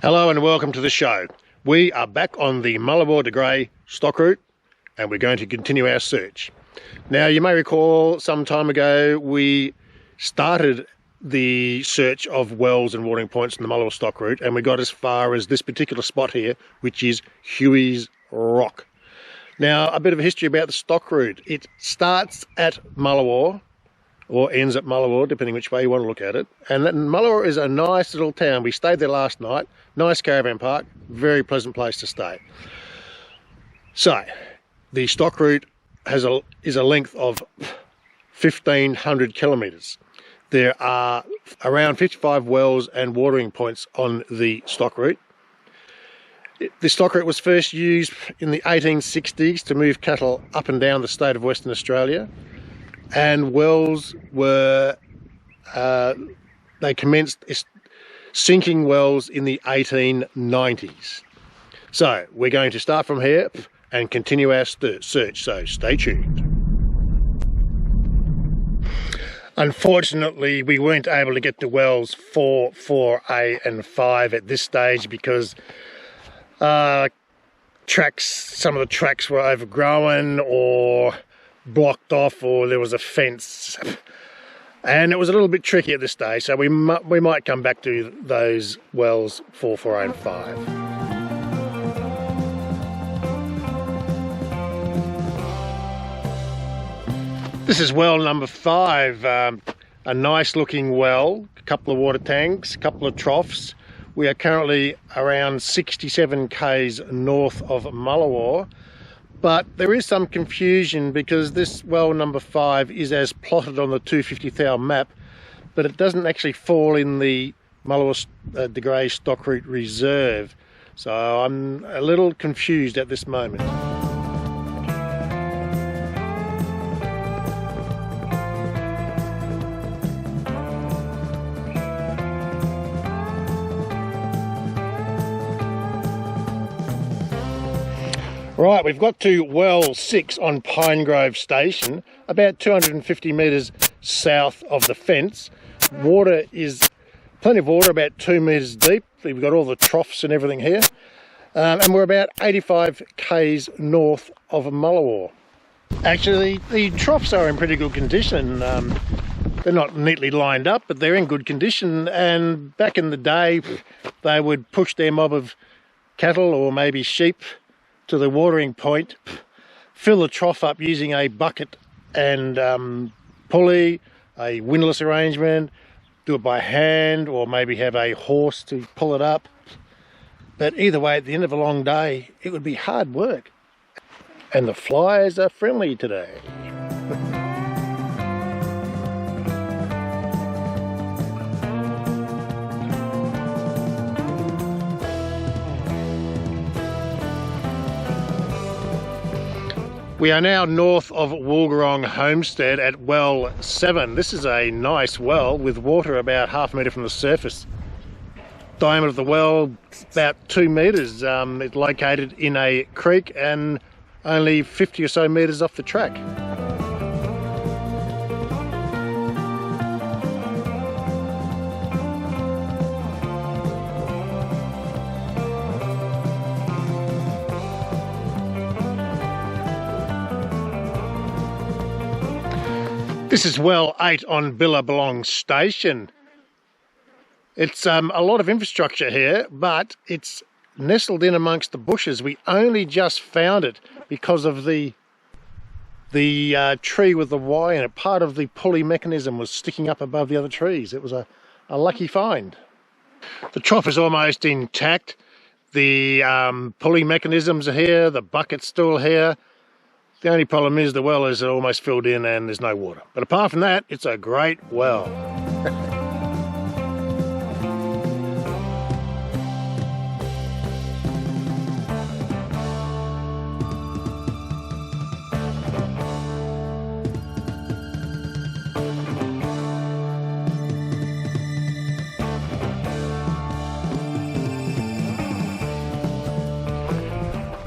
Hello and welcome to the show. We are back on the Mullewa to Grey Stock Route and we're going to continue our search. Now you may recall some time ago we started the search of wells and watering points in the Mullewa Stock Route and we got as far as this particular spot here, which is Huey's Rock. Now a bit of a history about the Stock Route. It starts at Mullewa or ends at Mullewa, depending which way you want to look at it. And Mullewa is a nice little town. We stayed there last night. Nice caravan park, very pleasant place to stay. So, the Stock Route is a length of 1,500 kilometres. There are around 55 wells and watering points on the Stock Route. The Stock Route was first used in the 1860s to move cattle up and down the state of Western Australia. And wells were, they commenced sinking wells in the 1890s. So we're going to start from here and continue our search, so stay tuned. Unfortunately, we weren't able to get to wells 4, 4A and 5 at this stage because some of the tracks were overgrown or blocked off, or there was a fence, and it was a little bit tricky at this stage, so we might come back to those wells 4, 4A and 5. This is well number 5, a nice looking well, a couple of water tanks, a couple of troughs. We are currently around 67 k's north of Mullewa. But there is some confusion because this well number 5 is as plotted on the 250 thou map, but it doesn't actually fall in the Mullewa to Grey Stock Route Reserve. So I'm a little confused at this moment. Right, we've got to well 6 on Pine Grove Station, about 250 metres south of the fence. Water is plenty of water, about 2 metres deep. We've got all the troughs and everything here. And we're about 85 k's north of Mullewa. Actually, the troughs are in pretty good condition. They're not neatly lined up, but they're in good condition. And back in the day, they would push their mob of cattle or maybe sheep to the watering point, fill the trough up using a bucket and pulley, a windlass arrangement, do it by hand or maybe have a horse to pull it up. But either way, at the end of a long day, it would be hard work. And the flies are friendly today. We are now north of Woolgarong Homestead at well 7. This is a nice well with water about half a metre from the surface. Diameter of the well about 2 metres. It's located in a creek and only 50 or so metres off the track. This is well 8 on Bilung Station. It's a lot of infrastructure here, but it's nestled in amongst the bushes. We only just found it because of the tree with the Y in it. Part of the pulley mechanism was sticking up above the other trees. It was a lucky find. The trough is almost intact. The pulley mechanisms are here, the bucket's still here. The only problem is the well is almost filled in and there's no water. But apart from that, it's a great well.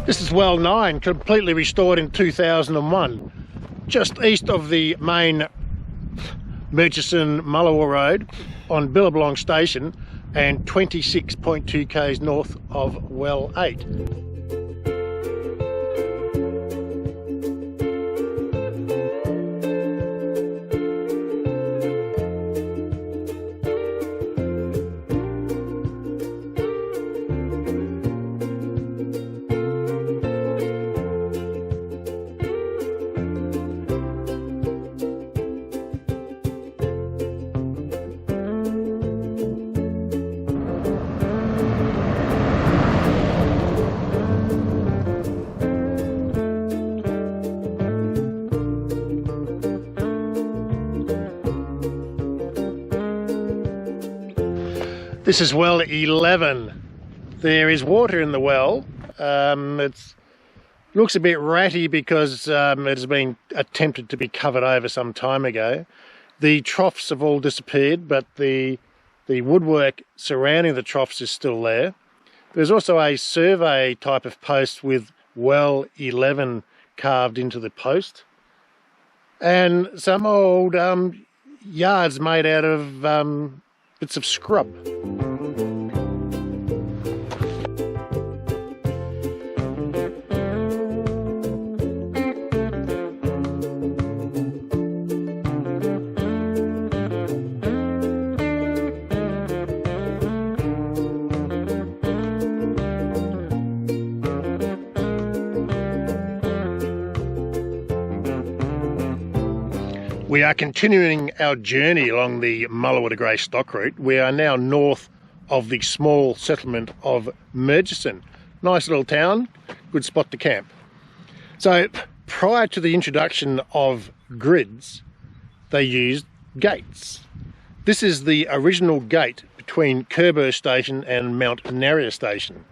This is well 9, completely restored in 2001, just east of the main Murchison Mullewa Road on Bilung Station, and 26.2 k's north of well 8. This is well 11. There is water in the well. It looks a bit ratty because it has been attempted to be covered over some time ago. The troughs have all disappeared, but the woodwork surrounding the troughs is still there. There's also a survey type of post with well 11 carved into the post, and some old yards made out of bits of scrub. We are continuing our journey along the Mullewa Grey Stock Route. We are now north of the small settlement of Murchison. Nice little town, good spot to camp. So prior to the introduction of grids, they used gates. This is the original gate between Kerber Station and Mount Narria Station.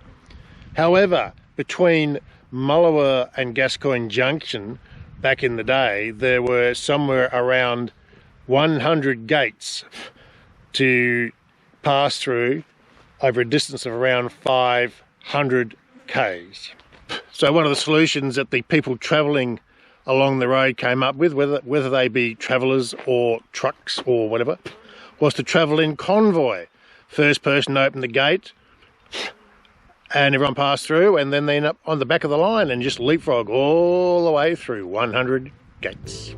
However, between Mullewa and Gascoyne Junction, back in the day, there were somewhere around 100 gates to pass through over a distance of around 500 k's. So one of the solutions that the people travelling along the road came up with, whether they be travellers or trucks or whatever, was to travel in convoy. First person to open the gate, and everyone passed through, and then they end up on the back of the line and just leapfrog all the way through 100 gates.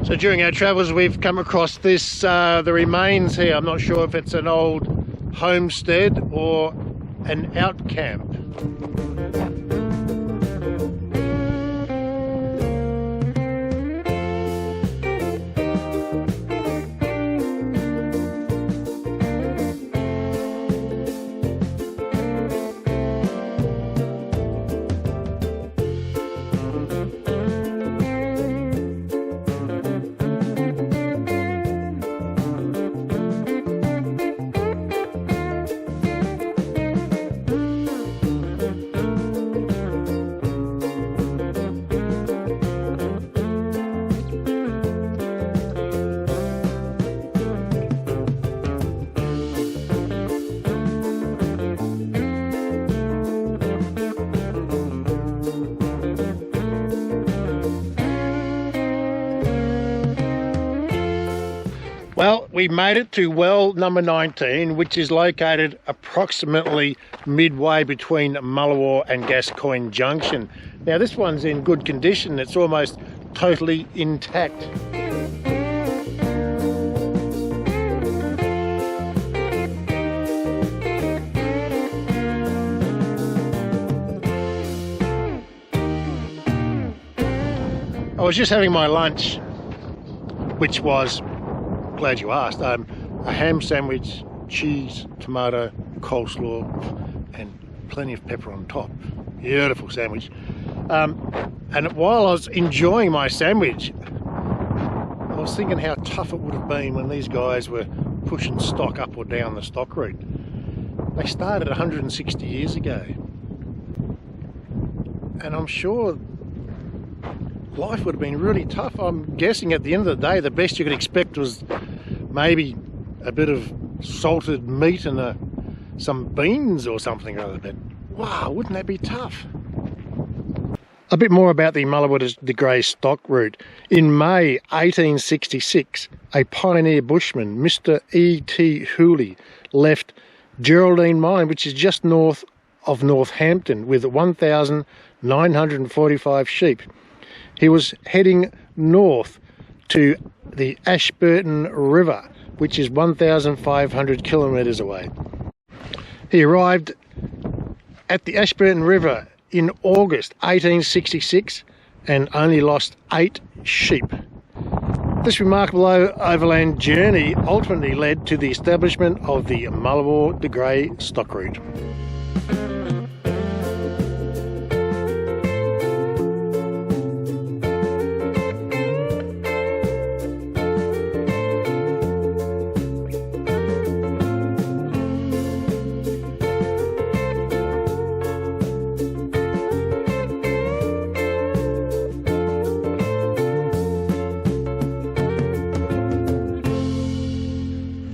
So during our travels we've come across this, the remains here. I'm not sure if it's an old homestead or an out camp. Well, we made it to well number 19, which is located approximately midway between Mullewa and Gascoyne Junction. Now this one's in good condition, it's almost totally intact. I was just having my lunch, which was, glad you asked, a ham sandwich, cheese, tomato, coleslaw, and plenty of pepper on top. Beautiful sandwich. And while I was enjoying my sandwich, I was thinking how tough it would have been when these guys were pushing stock up or down the stock route. They started 160 years ago. And I'm sure life would have been really tough. I'm guessing at the end of the day, the best you could expect was maybe a bit of salted meat and some beans or something or other. But wow, wouldn't that be tough? A bit more about the Mullewa de Grey Stock Route. In May 1866, a pioneer bushman, Mr. E.T. Hooley, left Geraldine Mine, which is just north of Northampton, with 1,945 sheep. He was heading north to the Ashburton River, which is 1,500 kilometres away. He arrived at the Ashburton River in August 1866 and only lost 8 sheep. This remarkable overland journey ultimately led to the establishment of the Mullewa de Grey Stock Route.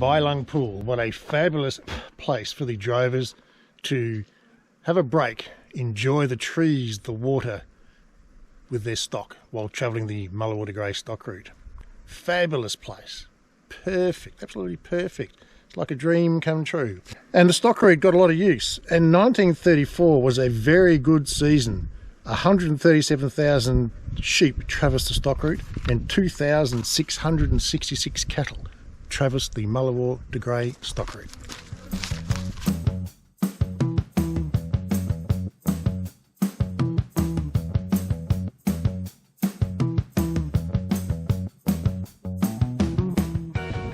Bilung Pool, what a fabulous place for the drovers to have a break, enjoy the trees, the water with their stock while travelling the Mullewa de Grey Stock Route. Fabulous place. Perfect, absolutely perfect. It's like a dream come true. And the stock route got a lot of use. And 1934 was a very good season. 137,000 sheep traversed the stock route and 2,666 cattle traversed the Mullewa de Grey Stock Route.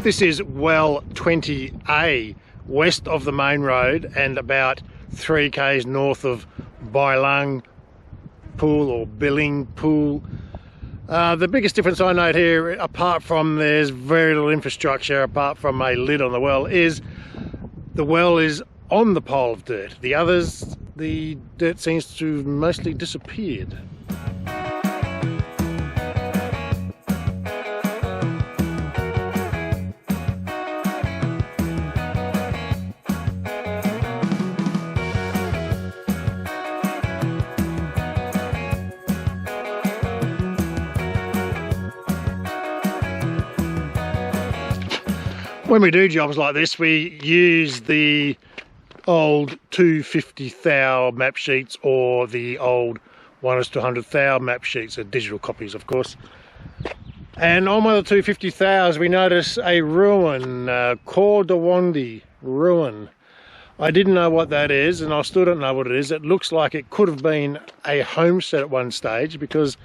This is well 20A west of the main road and about 3 k's north of Bilung Pool or Bilung Pool. The biggest difference I note here, apart from there's very little infrastructure, apart from a lid on the well, is the well is on the pile of dirt. The others, the dirt seems to have mostly disappeared. When we do jobs like this, we use the old 250 thou map sheets or the old 1:100 thou map sheets, digital copies of course. And on one of the 250 thous we notice a ruin, Coor De Wandy Ruin. I didn't know what that is and I still don't know what it is. It looks like it could have been a homestead at one stage because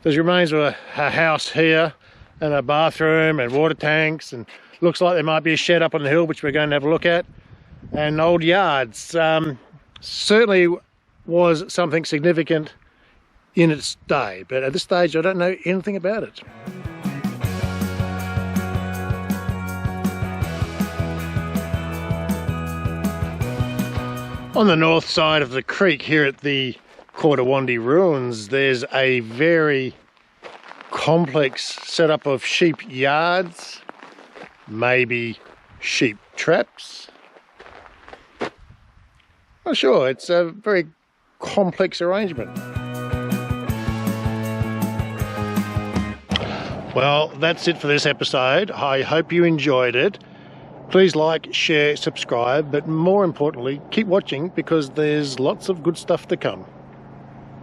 there's remains of a house here and a bathroom and water tanks, and looks like there might be a shed up on the hill which we're going to have a look at, and old yards. Certainly was something significant in its day, but at this stage I don't know anything about it. On the north side of the creek here at the Coor De Wandy Ruins, there's a very complex setup of sheep yards, maybe sheep traps. Not sure, it's a very complex arrangement. Well, that's it for this episode. I hope you enjoyed it. Please like, share, subscribe, but more importantly, keep watching because there's lots of good stuff to come.